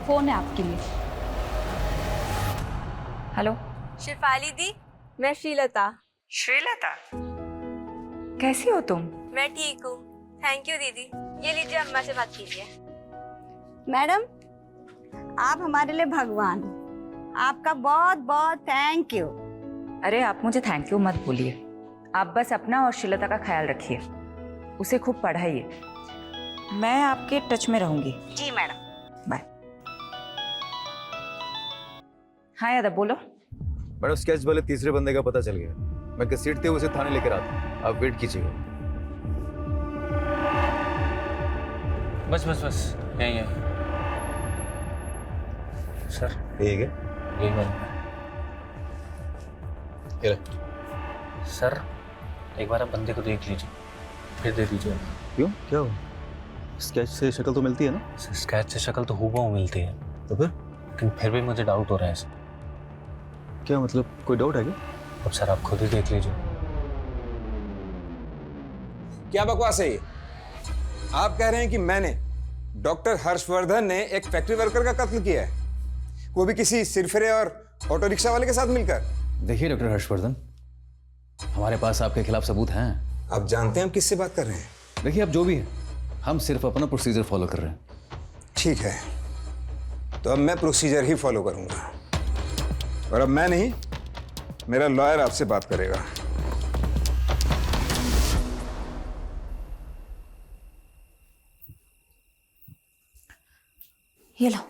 फोन है आपके लिए। हेलो। शिफाली दी, मैं श्रीलता। श्रीलता, कैसी हो तुम? मैं ठीक हूँ, थैंक यू दीदी। ये लीजिए, अम्मा से बात कीजिए। मैडम, आप हमारे लिए भगवान, आपका बहुत बहुत थैंक यू। अरे आप मुझे थैंक यू मत बोलिए, आप बस अपना और श्रीलता का ख्याल रखिए, उसे खूब पढ़ाइए। मैं आपके टच में रहूंगी। जी मैडम। बाय। हाँ यादव बोलो। मैडम स्केच वाले तीसरे बंदे का पता चल गया, मैं घसीटते हुए उसे थाने लेकर आता हूँ, आप वेट कीजिएगा। बस बस बस यही है सर। ठीक है, यही मैंने सर, एक बार आप बंदे को देख लीजिए फिर दे दीजिए। क्यों, क्या हुआ? स्केच से शक्ल तो मिलती है ना? स्केच से शक्ल तो हूबहू मिलती है, तो लेकिन फिर भी मुझे डाउट हो रहा है। क्या मतलब, कोई डाउट है क्या? अब सर आप खुद ही देख लीजिए। क्या बकवास है ये? आप कह रहे हैं कि मैंने, डॉक्टर हर्षवर्धन ने एक फैक्ट्री वर्कर का कत्ल किया है, वो भी किसी सिरफिरे और ऑटो रिक्शा वाले के साथ मिलकर? देखिए डॉक्टर हर्षवर्धन, हमारे पास आपके खिलाफ सबूत हैं। आप जानते हैं हम किससे बात कर रहे हैं? देखिए अब जो भी है, हम सिर्फ अपना प्रोसीजर फॉलो कर रहे हैं। ठीक है, तो अब मैं प्रोसीजर ही फॉलो करूंगा, और अब मैं नहीं, मेरा लॉयर आपसे बात करेगा। ये लो।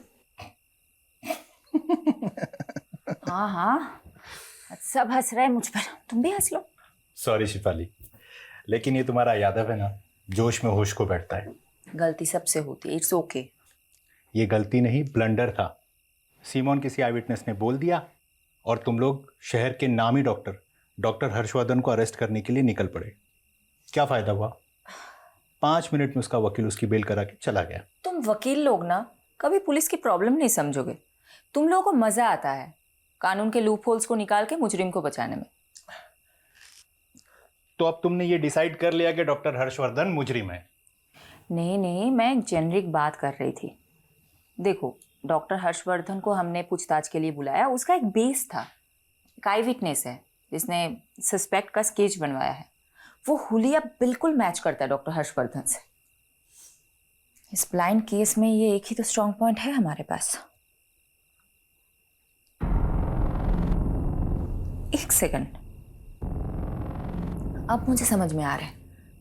हाँ हाँ, सब हंस रहे हैं मुझ पर, तुम भी हंस लो। सॉरी शिफाली, लेकिन ये तुम्हारा यादव है ना, जोश में होश को बैठता है। गलती सबसे होती है, इट्स ओके। ये गलती नहीं, ब्लंडर था। सीमोन किसी आई विटनेस ने बोल दिया और तुम लोग शहर के नामी डॉक्टर हर्षवर्धन को अरेस्ट करने के लिए निकल पड़े। क्या फायदा हुआ? 5 मिनट में उसका वकील उसकी बेल करा के चला गया। तुम वकील लोग ना कभी पुलिस की प्रॉब्लम नहीं समझोगे। तुम लोगों को मजा आता है कानून के लूप होल्स को निकाल के मुजरिम को बचाने में। तो अब तुमने ये डिसाइड कर लिया कि डॉक्टर हर्षवर्धन मुजरिम है? नहीं नहीं, मैं एक जेनरिक बात कर रही थी। देखो, डॉक्टर हर्षवर्धन को हमने पूछताछ के लिए बुलाया, उसका एक बेस था, एक आई विटनेस है जिसने सस्पेक्ट का स्केच बनवाया है। वो हुलिया बिल्कुल मैच करता है डॉक्टर हर्षवर्धन से। इस ब्लाइंड केस में ये एक ही तो स्ट्रॉन्ग पॉइंट है हमारे पास। एक सेकंड, अब मुझे समझ में आ रहा है,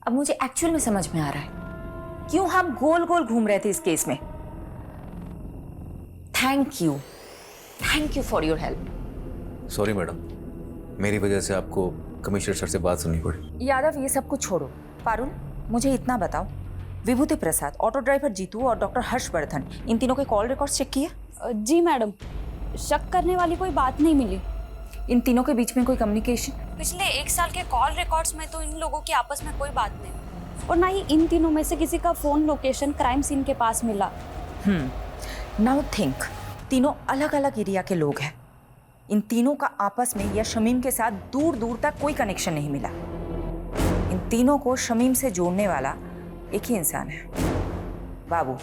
अब मुझे एक्चुअल में समझ में आ रहा है क्यों हम गोल गोल घूम रहे थे इस केस में। Thank you for your help. Sorry madam, मेरी वजह से आपको कमिश्नर सर से बात सुननी पड़ी। यादव, ये सब कुछ छोड़ो। पारुल, मुझे इतना बताओ, विभूति प्रसाद, ऑटो ड्राइवर जीतू और डॉक्टर हर्षवर्धन, इन तीनों के कॉल रिकॉर्ड्स चेक किए? जी मैडम, शक करने वाली कोई बात नहीं मिली। इन तीनों के बीच में कोई कम्युनिकेशन? पिछले 1 साल के कॉल रिकॉर्ड्स में तो इन लोगों की आपस में कोई बात नहीं, और ना ही इन तीनों में से किसी का फोन लोकेशन क्राइम सीन के पास मिला। नाउ थिंक, तीनों अलग अलग एरिया के लोग हैं। इन तीनों का आपस में या शमीम के साथ दूर दूर तक कोई कनेक्शन नहीं मिला। इन तीनों को शमीम से जोड़ने वाला एक ही इंसान है, बाबू।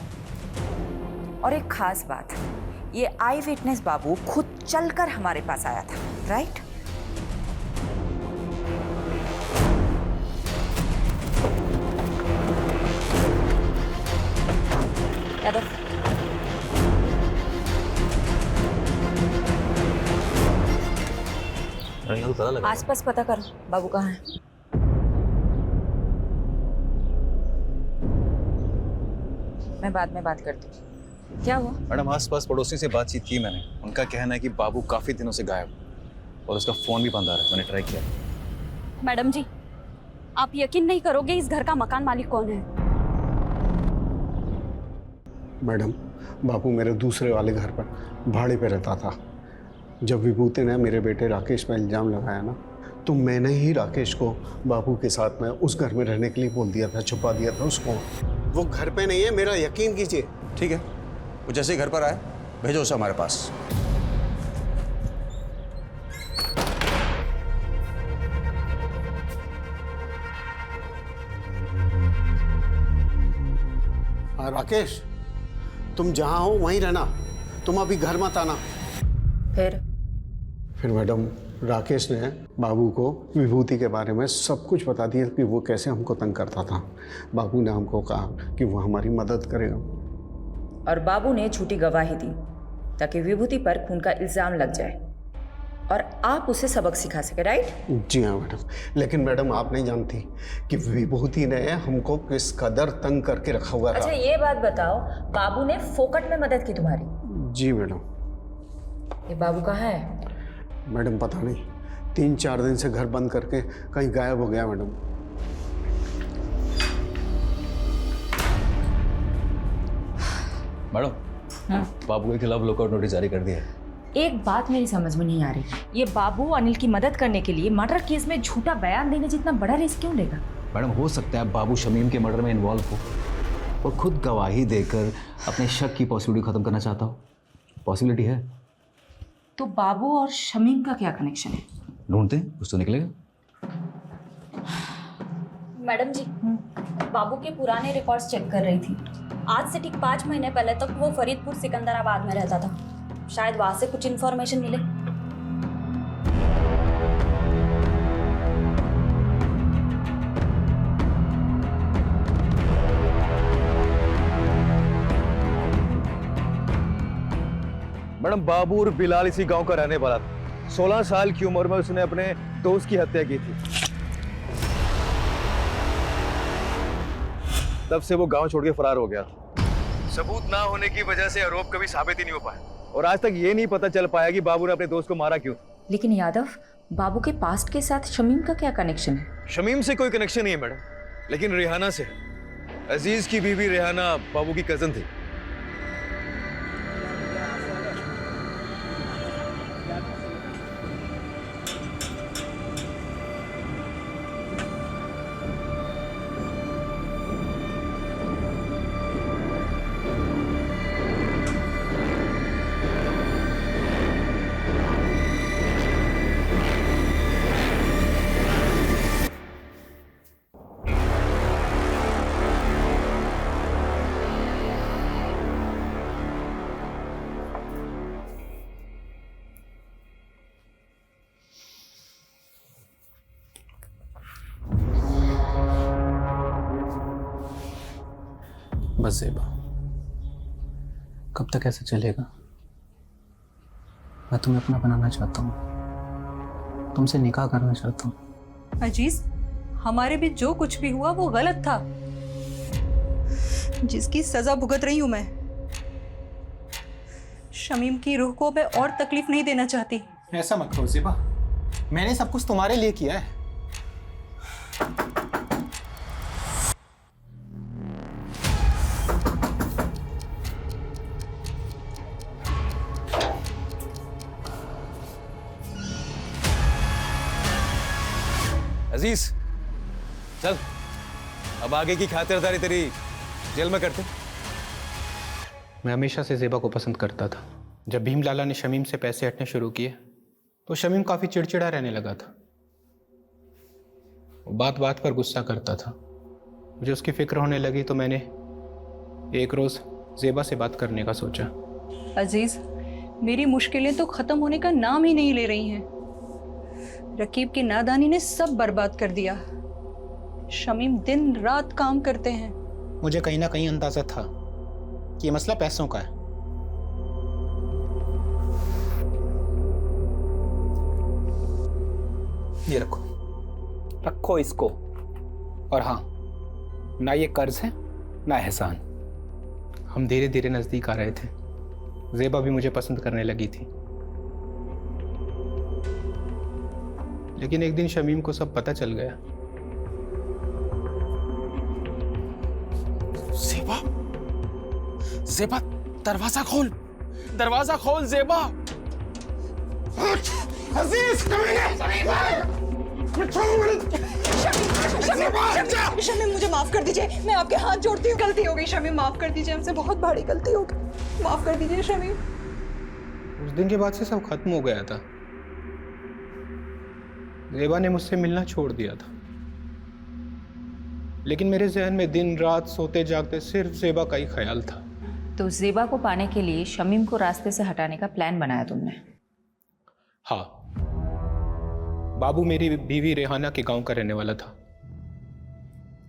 और एक खास बात, ये आई विटनेस बाबू खुद चलकर हमारे पास आया था, राइट? यादव, आसपास पता करो बाबू कहाँ है। मैं बाद में बात करती हूँ। क्या हुआ? मैडम, आसपास पड़ोसी से बातचीत की मैंने, उनका कहना है कि बाबू काफी दिनों से गायब और उसका फोन भी बंद आ रहा है। मैंने ट्राई किया। मैडम जी, आप यकीन नहीं करोगे इस घर का मकान मालिक कौन है। मैडम, बाबू मेरे दूसरे वाले घर पर भाड़े पे रहता था। जब विभूति ने मेरे बेटे राकेश पर इल्ज़ाम लगाया ना, तो मैंने ही राकेश को बाबू के साथ में उस घर में रहने के लिए बोल दिया था, छुपा दिया था उसको। वो घर पे नहीं है, मेरा यकीन कीजिए। ठीक है, वो जैसे ही घर पर आए भेजो उसे हमारे पास। हाँ राकेश, तुम जहाँ हो वहीं रहना, तुम अभी घर मत आना। फिर मैडम, राकेश ने बाबू को विभूति के बारे में सब कुछ बता दिया कि वो कैसे हमको तंग करता था। बाबू ने हमको कहा कि वो हमारी मदद करेगा, और बाबू ने झूठी गवाही दी ताकि विभूति पर खून का इल्जाम लग जाए। और आप उसे सबक सिखा सके, राइट? जी हाँ मैडम, लेकिन मैडम आप नहीं जानती कि विभूति ने हमको किस कदर तंग करके रखा हुआ था। अच्छा ये बात बताओ, बाबू ने फोकट में मदद की तुम्हारी? जी मैडम। ये बाबू कहाँ है? मैडम पता नहीं, 3-4 दिन से घर बंद करके कहीं गायब हो गया मैडम। मैडम, बाबू के खिलाफ लुकआउट नोटिस जारी कर दिया है। एक बात मेरी समझ में नहीं आ रही, ये बाबू अनिल की मदद करने के लिए मर्डर केस में झूठा बयान देने जितना बड़ा रिस्क क्यों लेगा? मैडम, हो सकता है बाबू शमीम के मर्डर में इन्वॉल्व हो और खुद गवाही देकर अपने शक की पॉसिबिलिटी खत्म करना चाहता हो। पॉसिबिलिटी है। तो बाबू और शमीम का क्या कनेक्शन है? ढूंढते हैं, कुछ तो निकलेगा। मैडम जी, बाबू के पुराने रिकॉर्ड्स चेक कर रही थी। आज से ठीक 5 महीने पहले तक वो फरीदपुर सिकंदराबाद में रहता था। शायद वहां से कुछ इन्फॉर्मेशन मिले। मैडम, बाबू और बिलाल इसी गांव का रहने वाला था। 16 साल की उम्र में उसने अपने दोस्त की हत्या की थी। तब से वो गांव छोड़ के फरार हो गया। सबूत ना होने की वजह से आरोप कभी साबित ही नहीं हो पाया और आज तक ये नहीं पता चल पाया कि बाबू ने अपने दोस्त को मारा क्यों। लेकिन यादव, बाबू के पास्ट के साथ शमीम का क्या कनेक्शन है? शमीम से कोई कनेक्शन नहीं है मैडम, लेकिन रेहाना से। अजीज की बीवी रेहाना बाबू की कजन थी। बस ज़ेबा, कब तक ऐसे चलेगा? मैं तुम्हें अपना बनाना चाहता हूँ, तुमसे निकाह करना चाहता हूँ। अजीज, हमारे बीच जो कुछ भी हुआ वो गलत था, जिसकी सजा भुगत रही हूं मैं। शमीम की रूह को मैं और तकलीफ नहीं देना चाहती। ऐसा मत करो ज़ेबा, मैंने सब कुछ तुम्हारे लिए किया है। अजीज, चल अब आगे की खातिरदारी तेरी जेल में करते। मैं हमेशा से ज़ेबा को पसंद करता था। जब भीम लाला ने शमीम से पैसे हटने शुरू किए तो शमीम काफ़ी चिड़चिड़ा रहने लगा था। वो बात बात पर गुस्सा करता था। मुझे उसकी फिक्र होने लगी तो मैंने एक रोज़ ज़ेबा से बात करने का सोचा। अजीज, मेरी मुश्किलें तो ख़त्म होने का नाम ही नहीं ले रही हैं। रकीब की नादानी ने सब बर्बाद कर दिया। शमीम दिन रात काम करते हैं। मुझे कहीं ना कहीं अंदाजा था कि ये मसला पैसों का है। ये रखो, रखो इसको। और हाँ, ना ये कर्ज है ना एहसान। हम धीरे धीरे नजदीक आ रहे थे। ज़ेबा भी मुझे पसंद करने लगी थी। लेकिन एक दिन शमीम को सब पता चल गया। ज़ेबा, ज़ेबा, दरवाजा खोल, दरवाजा खोल ज़ेबा। अजीज, शमीम, मुझे माफ कर दीजिए, मैं आपके हाथ जोड़ती हूँ। गलती हो गई शमीम, माफ कर दीजिए, हमसे बहुत बड़ी गलती हो गई, माफ कर दीजिए शमीम। उस दिन के बाद से सब खत्म हो गया था। ज़ेबा ने मुझसे मिलना छोड़ दिया था, लेकिन मेरे जहन में दिन रात सोते जागते सिर्फ ज़ेबा का ही ख्याल था। तो ज़ेबा को पाने के लिए शमीम को रास्ते से हटाने का प्लान बनाया तुमने? हाँ, बाबू मेरी बीवी रेहाना के गांव का रहने वाला था।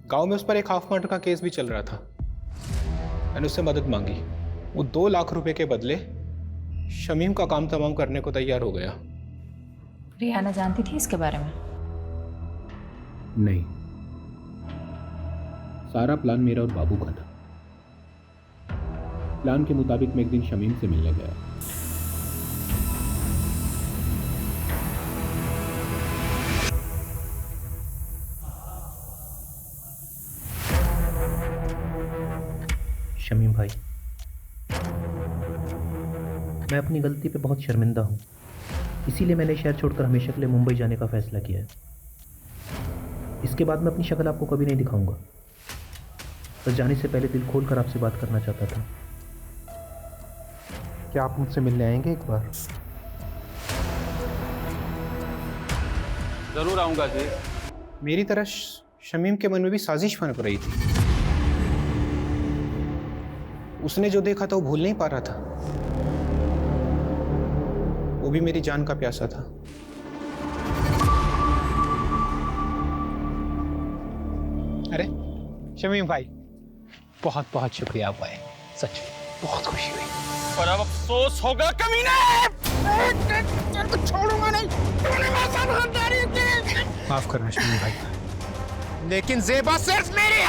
गांव में उस पर एक हाफ मर्डर का केस भी चल रहा था। मैंने उससे मदद मांगी। वो 2 लाख रुपए के बदले शमीम का काम तमाम करने को तैयार हो गया। रियाना जानती थी इसके बारे में? नहीं, सारा प्लान मेरा और बाबू का था। प्लान के मुताबिक मैं एक दिन शमीम से मिलने गया। शमीम भाई, मैं अपनी गलती पे बहुत शर्मिंदा हूँ, इसीलिए मैंने शहर छोड़कर हमेशा के लिए मुंबई जाने का फैसला किया है। इसके बाद मैं अपनी शक्ल आपको कभी नहीं दिखाऊंगा, बस जाने से पहले दिल खोल कर आपसे बात करना चाहता था। क्या आप मुझसे मिलने आएंगे एक बार? जरूर आऊंगा जी। मेरी तरह शमीम के मन में भी साजिश पनप रही थी। उसने जो देखा था वो भूल नहीं पा रहा था। वो भी मेरी जान का प्यासा था। अरे शमीम भाई, बहुत बहुत शुक्रिया आप आए, सच बहुत खुशी हुई। पर अब अफसोस होगा कमीने, तेरे को छोड़ूंगा नहीं। तूने मेरे साथ गद्दारी की। माफ करना शमीम भाई, लेकिन ज़ेबा सिर्फ मेरी है।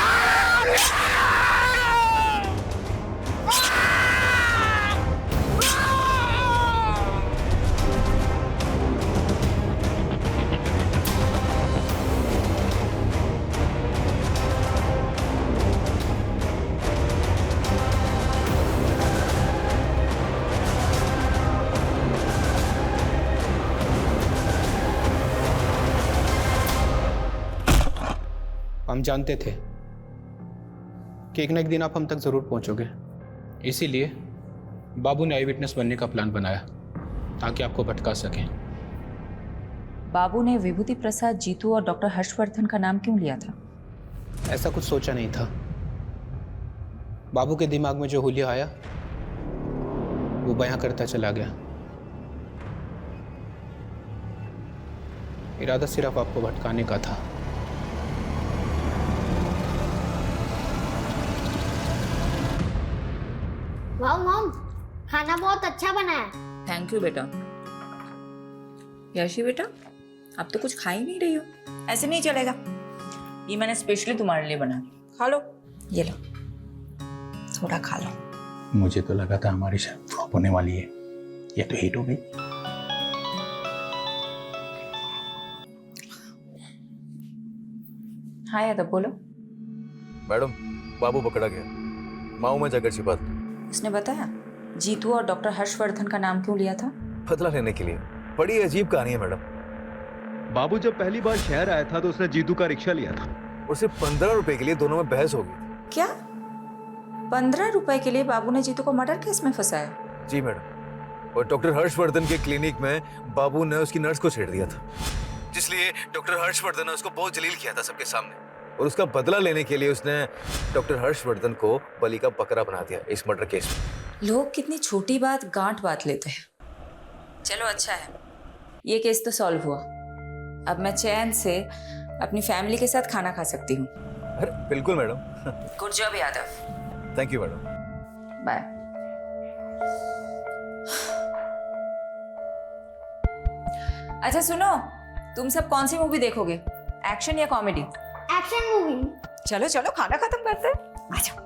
हम जानते थे कि एक न एक दिन आप हम तक जरूर पहुंचोगे, इसीलिए बाबू ने आई विटनेस बनने का प्लान बनाया ताकि आपको भटका सकें। बाबू ने विभूति प्रसाद, जीतू और डॉक्टर हर्षवर्धन का नाम क्यों लिया था? ऐसा कुछ सोचा नहीं था। बाबू के दिमाग में जो हुलिया आया वो बयां करता चला गया। इरादा सिर्फ आपको भटकाने का था। वाह मॉम, खाना बहुत अच्छा बना है। थैंक यू बेटा। यशी बेटा, अब तो कुछ खा ही नहीं रही हो, ऐसे नहीं चलेगा। ये मैंने स्पेशली तुम्हारे लिए बना, खा लो। ये लो, थोड़ा खा लो। मुझे तो लगा था हमारी शायद फ्लॉप होने वाली है, ये तो हिट हो गई। हाँ यादव, बोलो। मैडम, बाबू पकड़ा गया, माऊ में जाकर छिपा था। उसने बताया जीतू और डॉक्टर हर्षवर्धन का नाम क्यों लिया था? बदला लेने के लिए। बड़ी अजीब कहानी है मैडम। बाबू जब पहली बार शहर आया था तो उसने जीतू का रिक्शा लिया था और सिर्फ 15 रुपए के लिए दोनों में बहस हो गई। क्या 15 रुपए के लिए बाबू ने जीतू को मर्डर केस में फंसाया? जी मैडम, और डॉक्टर हर्षवर्धन के क्लिनिक में बाबू ने उसकी नर्स को छेड़ दिया था, जिसलिए डॉक्टर हर्षवर्धन ने उसको बहुत जलील किया था सबके सामने। और उसका बदला लेने के लिए उसने डॉक्टर हर्षवर्धन को बलि का बकरा बना दिया इस मर्डर केस में। लोग कितनी छोटी बात गांठ बात लेते हैं। चलो अच्छा है, ये केस तो सॉल्व हुआ। अब मैं चैन से अपनी फैमिली के साथ खाना खा सकती हूँ। अरे बिल्कुल madam. Good job Yadav. Thank you madam. Bye. अच्छा सुनो, तुम सब कौन सी मूवी देखोगे, एक्शन या कॉमेडी? Action movie. चलो चलो, खाना खत्म करते हैं, आ जाओ।